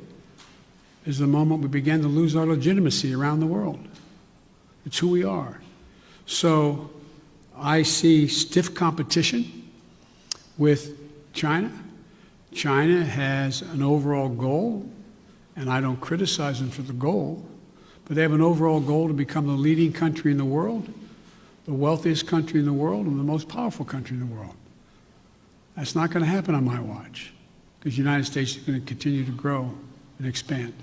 is the moment we begin to lose our legitimacy around the world. It's who we are. So I see stiff competition with China. China has an overall goal, and I don't criticize them for the goal, but they have an overall goal to become the leading country in the world, the wealthiest country in the world, and the most powerful country in the world. That's not going to happen on my watch, because the United States is going to continue to grow and expand.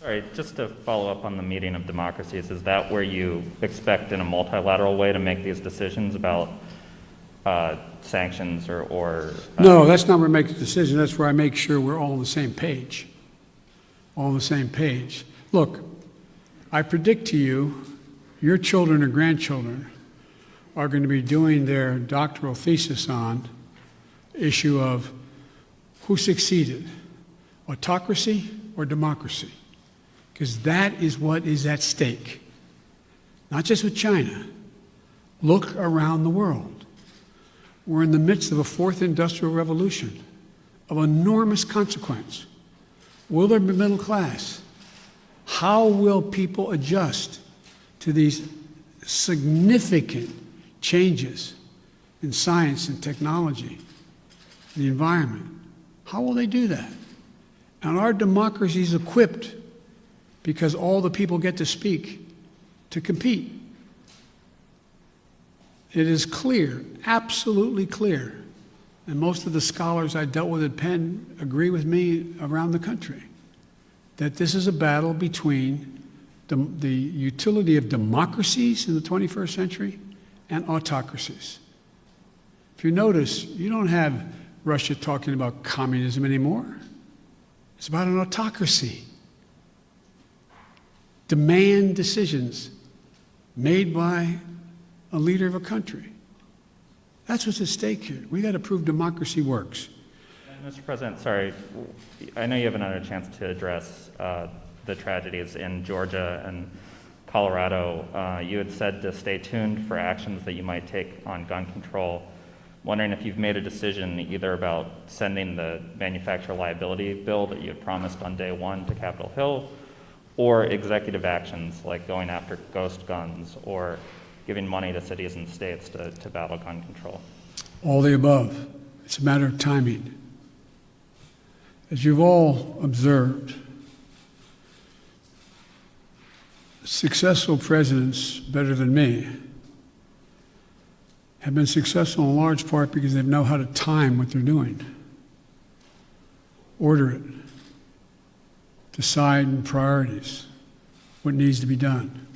All right, just to follow up on the meeting of democracies, is that where you expect in a multilateral way to make these decisions about sanctions or No, that's not where I make the decision. That's where I make sure we're all on the same page. All on the same page. Look, I predict to you, your children or grandchildren are going to be doing their doctoral thesis on the issue of who succeeded, autocracy or democracy. Because that is what is at stake. Not just with China. Look around the world. We're in the midst of a fourth industrial revolution. of enormous consequence. Will there be middle class? How will people adjust to these significant changes in science and technology, the environment? How will they do that? And our democracy is equipped, because all the people get to speak, to compete. It is clear, absolutely clear, and most of the scholars I dealt with at Penn agree with me around the country, that this is a battle between the utility of democracies in the 21st century and autocracies. If you notice, you don't have Russia talking about communism anymore. It's about an autocracy. Demand decisions made by a leader of a country. That's what's at stake here. We got to prove democracy works. Mr. President, sorry, I know you haven't had a chance to address the tragedies in Georgia and Colorado. You had said to stay tuned for actions that you might take on gun control. Wondering if you've made a decision either about sending the manufacturer liability bill that you had promised on day one to Capitol Hill, or executive actions like going after ghost guns or giving money to cities and states to battle gun control. All the above. It's a matter of timing. As you've all observed, successful presidents, better than me, have been successful in large part because they know how to time what they're doing, order it, decide in priorities what needs to be done.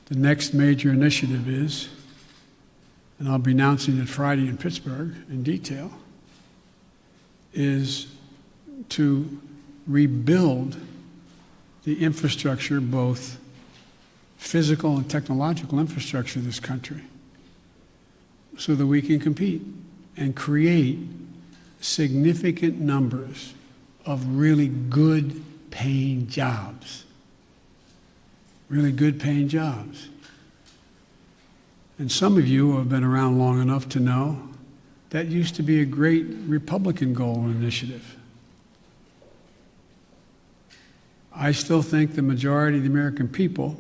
The next major initiative is, and I'll be announcing it Friday in Pittsburgh in detail, is to rebuild the infrastructure, both physical and technological infrastructure of this country, so that we can compete and create significant numbers of really good paying jobs. Really good paying jobs. And some of you who have been around long enough to know that used to be a great Republican goal and initiative. I still think the majority of the American people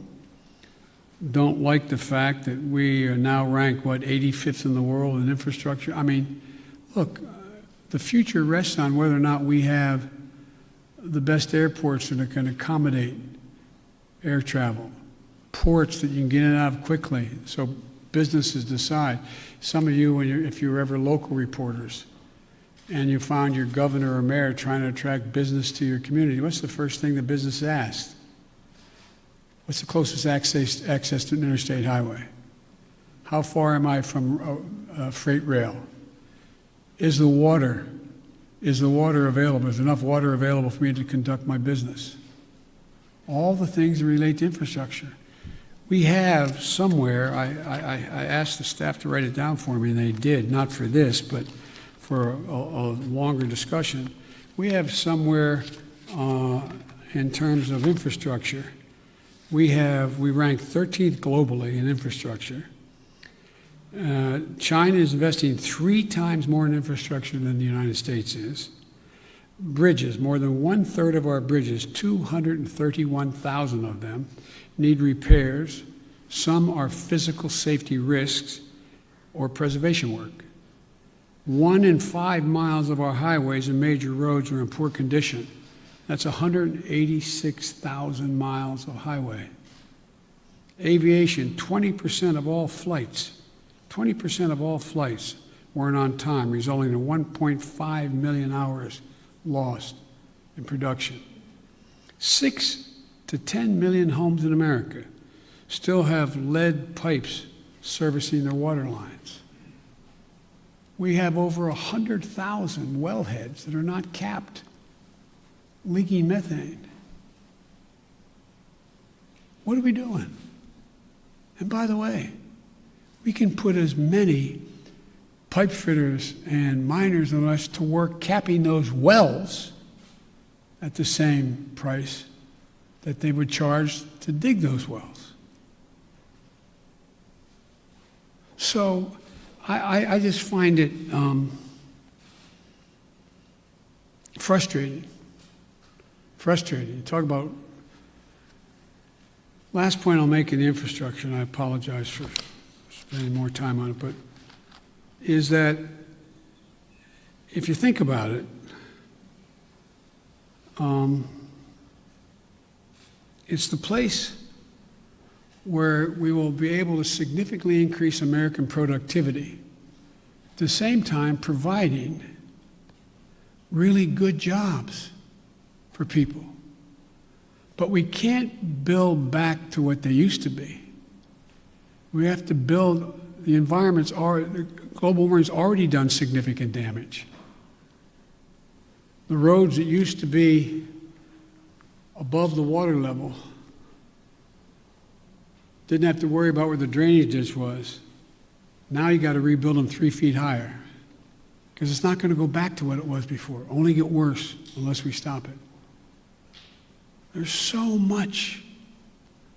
don't like the fact that we are now ranked, 85th in the world in infrastructure. I mean, look, the future rests on whether or not we have the best airports that can accommodate air travel, ports that you can get in and out of quickly so businesses decide. Some of you, if you're ever local reporters and you found your governor or mayor trying to attract business to your community, what's the first thing the business asked? What's the closest access to an interstate highway? How far am I from a freight rail? Is the water available? Is enough water available for me to conduct my business? All the things that relate to infrastructure. We have somewhere, I asked the staff to write it down for me, and they did, not for this, but for a longer discussion. We have somewhere in terms of infrastructure, we rank 13th globally in infrastructure. China is investing 3 times more in infrastructure than the United States is. Bridges, more than 1/3 of our bridges, 231,000 of them, need repairs. Some are physical safety risks or preservation work. 1 in 5 miles of our highways and major roads are in poor condition. That's 186,000 miles of highway. Aviation, 20% of all flights weren't on time, resulting in 1.5 million hours lost in production. 6 to 10 million homes in America still have lead pipes servicing their water lines. We have over 100,000 wellheads that are not capped, leaking methane. What are we doing? And by the way, we can put as many pipe fitters and miners and us to work capping those wells at the same price that they would charge to dig those wells. So I just find it frustrating. Frustrating. Talk about, last point I'll make in the infrastructure, and I apologize for spending more time on it, but is that if you think about it, it's the place where we will be able to significantly increase American productivity, at the same time providing really good jobs for people. But we can't build back to what they used to be. We have to build, the global warming's already done significant damage. The roads that used to be above the water level didn't have to worry about where the drainage ditch was. Now you got to rebuild them 3 feet higher because it's not going to go back to what it was before. Only get worse unless we stop it. There's so much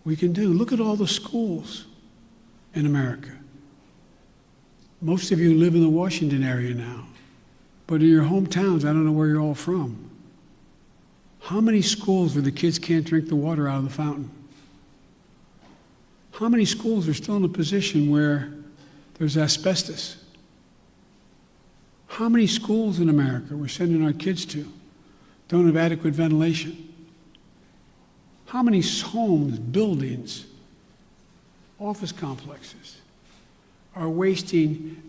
we can do. Look at all the schools in America. Most of you live in the Washington area now, but in your hometowns, I don't know where you're all from. How many schools where the kids can't drink the water out of the fountain? How many schools are still in a position where there's asbestos? How many schools in America we're sending our kids to don't have adequate ventilation? How many homes, buildings, office complexes are wasting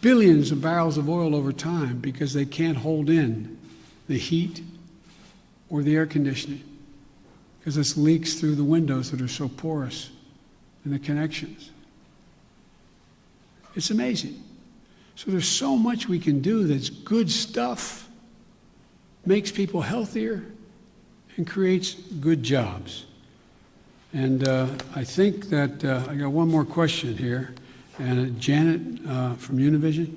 billions of barrels of oil over time because they can't hold in the heat or the air conditioning because it leaks through the windows that are so porous in the connections? It's amazing. So there's so much we can do that's good stuff, makes people healthier, and creates good jobs. And I think that I got one more question here. And Janet from Univision.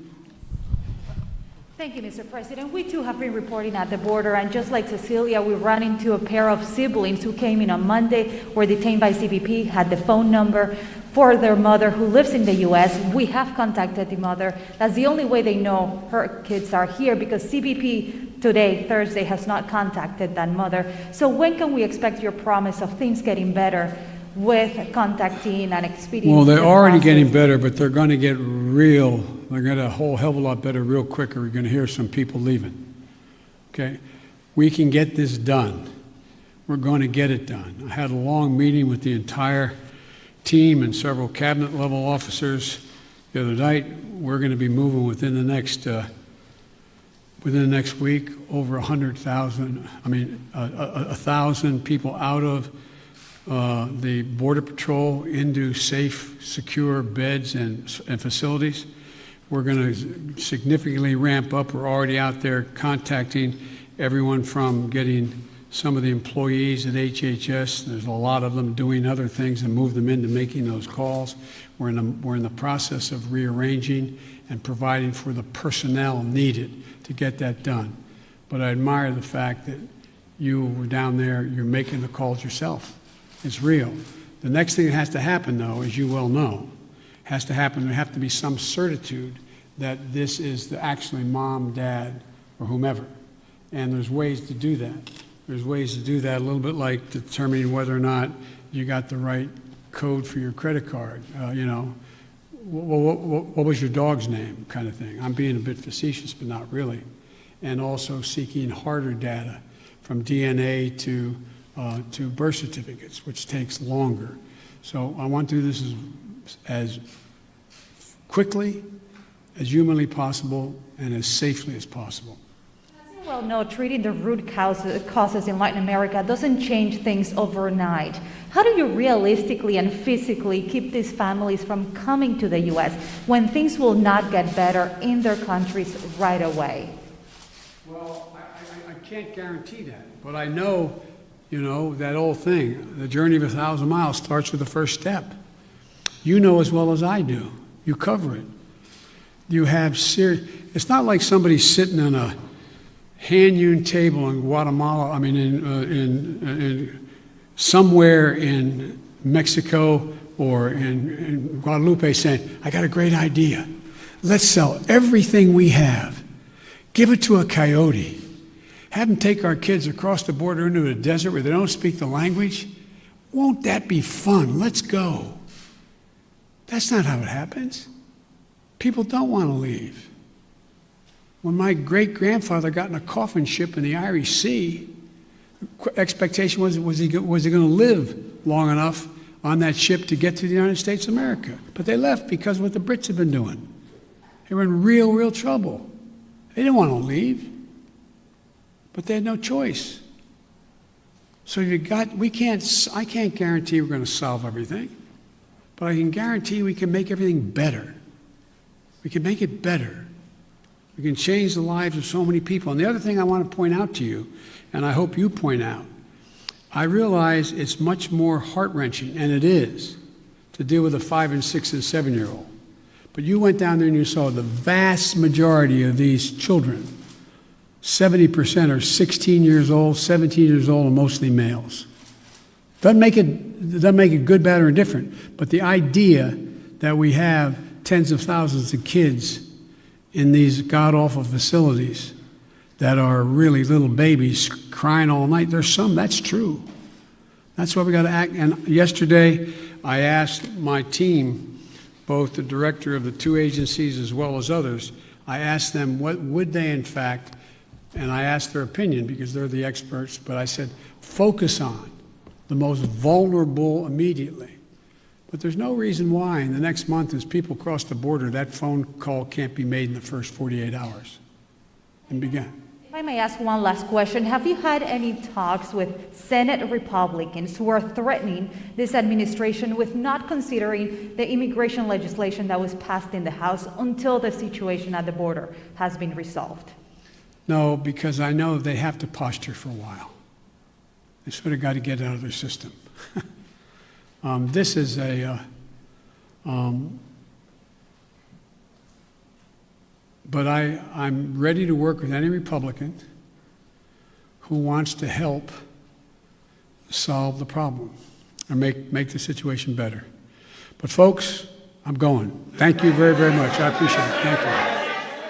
Thank you, Mr. President. We too have been reporting at the border, and just like Cecilia, we ran into a pair of siblings who came in on Monday, were detained by CBP, had the phone number for their mother who lives in the U.S. We have contacted the mother. That's the only way they know her kids are here, because CBP today, Thursday, has not contacted that mother. So when can we expect your promise of things getting better with contacting and expediting? Well, they're already getting better, but they're going to get real. They're going to a whole hell of a lot better real quick, or we're going to hear some people leaving. Okay? We can get this done. We're going to get it done. I had a long meeting with the entire team and several cabinet-level officers the other night. We're going to be moving within the next week over 100,000. I mean, 1,000 people out of the Border Patrol into safe, secure beds and facilities. We're going to significantly ramp up. We're already out there contacting everyone from getting some of the employees at HHS. There's a lot of them doing other things and move them into making those calls. We're in the process of rearranging and providing for the personnel needed to get that done. But I admire the fact that you were down there, you're making the calls yourself. It's real. The next thing that has to happen, though, as you well know, has to happen. There have to be some certitude that this is actually mom, dad, or whomever. And there's ways to do that. There's ways to do that, a little bit like determining whether or not you got the right code for your credit card. What was your dog's name, kind of thing. I'm being a bit facetious, but not really. And also seeking harder data from DNA to birth certificates, which takes longer. So I want to do this as quickly, as humanly possible, and as safely as possible. As you well know, treating the root causes in Latin America doesn't change things overnight. How do you realistically and physically keep these families from coming to the U.S. when things will not get better in their countries right away? Well, I can't guarantee that, but I know, that old thing, the journey of 1,000 miles starts with the first step. You know as well as I do. You cover it. You have it's not like somebody sitting on a hand-hewn table in Guatemala, in somewhere in Mexico or in Guadalupe saying, I got a great idea. Let's sell everything we have. Give it to a coyote. have them take our kids across the border into a desert where they don't speak the language. Won't that be fun? Let's go. That's not how it happens. People don't want to leave. When my great-grandfather got in a coffin ship in the Irish Sea, the expectation was he going to live long enough on that ship to get to the United States of America. But they left because of what the Brits had been doing. They were in real, real trouble. They didn't want to leave, but they had no choice. So I can't guarantee we're going to solve everything, but I can guarantee we can make everything better. We can make it better. We can change the lives of so many people. And the other thing I want to point out to you, and I hope you point out, I realize it's much more heart-wrenching, and it is, to deal with a 5 and 6 and 7-year-old. But you went down there and you saw the vast majority of these children, 70% are 16 years old, 17 years old, and mostly males. Doesn't make it good, bad, or indifferent, but the idea that we have tens of thousands of kids in these god-awful facilities that are really little babies crying all night, there's some, that's true. That's why we got to act. And yesterday, I asked my team, both the director of the two agencies as well as others, I asked them what would they in fact, and I asked their opinion because they're the experts, but I said, focus on the most vulnerable immediately. But there's no reason why in the next month as people cross the border, that phone call can't be made in the first 48 hours and begin. If I may ask one last question, have you had any talks with Senate Republicans who are threatening this administration with not considering the immigration legislation that was passed in the House until the situation at the border has been resolved? No, because I know they have to posture for a while. They sort of got to get it out of their system. This is but I'm ready to work with any Republican who wants to help solve the problem or make the situation better. But folks, I'm going. Thank you very, very much. I appreciate it. Thank you.